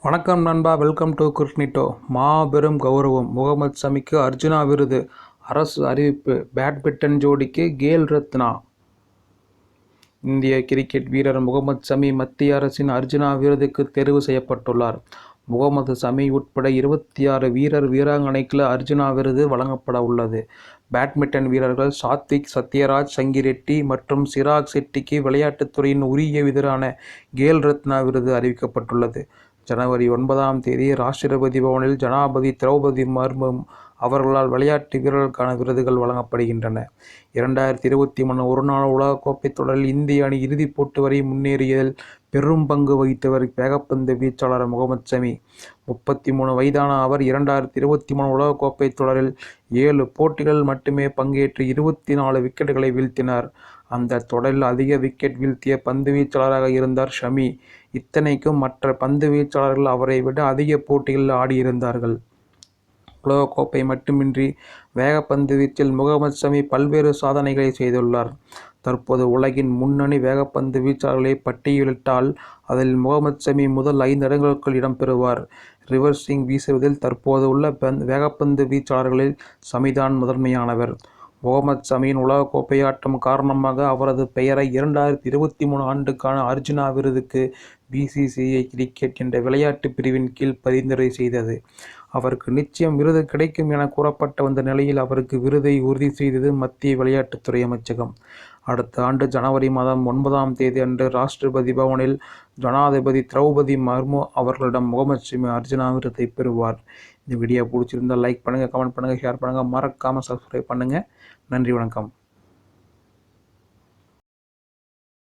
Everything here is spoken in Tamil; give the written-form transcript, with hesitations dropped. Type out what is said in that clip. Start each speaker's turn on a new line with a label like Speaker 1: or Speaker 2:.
Speaker 1: வணக்கம் நண்பா, வெல்கம் டு கிரிக்னிட்டோ. மாபெரும் கௌரவம், முகமது ஷமிக்கு அர்ஜுனா விருது. அரசு அறிவிப்பு. பேட்மிண்டன் ஜோடிக்கு கேல் ரத்னா. இந்திய கிரிக்கெட் வீரர் முகமது ஷமி மத்திய அரசின் அர்ஜுனா விருதுக்கு தேர்வு செய்யப்பட்டுள்ளார். முகமது ஷமி உட்பட 26 வீரர் வீராங்கனைக்கு அர்ஜுனா விருது வழங்கப்பட உள்ளது. பேட்மிண்டன் வீரர்கள் சாத்விக் சத்யராஜ், சங்கி ரெட்டி மற்றும் சிராக் ஷெட்டிக்கு விளையாட்டுத்துறையின் உரிய விருதான கேல் ரத்னா விருது அறிவிக்கப்பட்டுள்ளது. ஜனவரி 9 ராஷ்டிரபதி பவனில் ஜனாதிபதி திரௌபதி முர்மு அவர்களால் விளையாட்டு வீரர்களுக்கான விருதுகள் வழங்கப்படுகின்றன. 2023 ஒருநாள் உலகக்கோப்பை தொடரில் இந்திய அணி இறுதிப் போட்டி வரை முன்னேறியதில் பெரும் பங்கு வகித்தவர் வேகப்பந்து வீச்சாளர் முகமது ஷமி. 33 வயதான அவர் 2023 உலகக்கோப்பை தொடரில் 7 போட்டிகளில் மட்டுமே பங்கேற்று 24 விக்கெட்டுகளை வீழ்த்தினார். அந்த தொடரில் அதிக விக்கெட் வீழ்த்திய பந்து வீச்சாளராக இருந்தார் ஷமி. இத்தனைக்கும் மற்ற பந்து வீச்சாளர்கள் அவரை விட அதிக போட்டிகளில் ஆடியிருந்தார்கள். உலகக்கோப்பை மட்டுமின்றி வேகப்பந்து வீச்சில் முகமது ஷமி பல்வேறு சாதனைகளை செய்துள்ளார். தற்போது உலகின் முன்னணி வேகப்பந்து வீச்சாளர்களை பட்டியலிட்டால் அதில் முகமது ஷமி முதல் 5 இடங்களுக்குள் இடம்பெறுவார். ரிவர்ஸ் ஸ்விங் வீசுவதில் தற்போது உள்ள வேகப்பந்து வீச்சாளர்களில் ஷமிதான் முதன்மையானவர். முகமது ஷமியின் உலகக்கோப்பை ஆட்டம் காரணமாக அவரது பெயரை 2023 ஆண்டுக்கான அர்ஜுனா விருதுக்கு BCCI கிரிக்கெட் என்ற விளையாட்டு பிரிவின் கீழ் பரிந்துரை செய்தது. அவருக்கு நிச்சயம் விருது கிடைக்கும் என கூறப்பட்டு வந்த நிலையில் அவருக்கு விருதை உறுதி செய்தது மத்திய விளையாட்டுத்துறை அமைச்சகம். அடுத்த ஆண்டு ஜனவரி மாதம் 9 அன்று ராஷ்டிரபதி பவனில் ஜனாதிபதி திரௌபதி முர்மு அவர்களிடம் முகமது ஷமி அர்ஜுனா விருதை பெறுவார். இந்த வீடியோ பிடிச்சிருந்தால் லைக் பண்ணுங்கள், கமெண்ட் பண்ணுங்கள், ஷேர் பண்ணுங்கள், மறக்காமல் சப்ஸ்கிரைப் பண்ணுங்கள். நன்றி, வணக்கம்.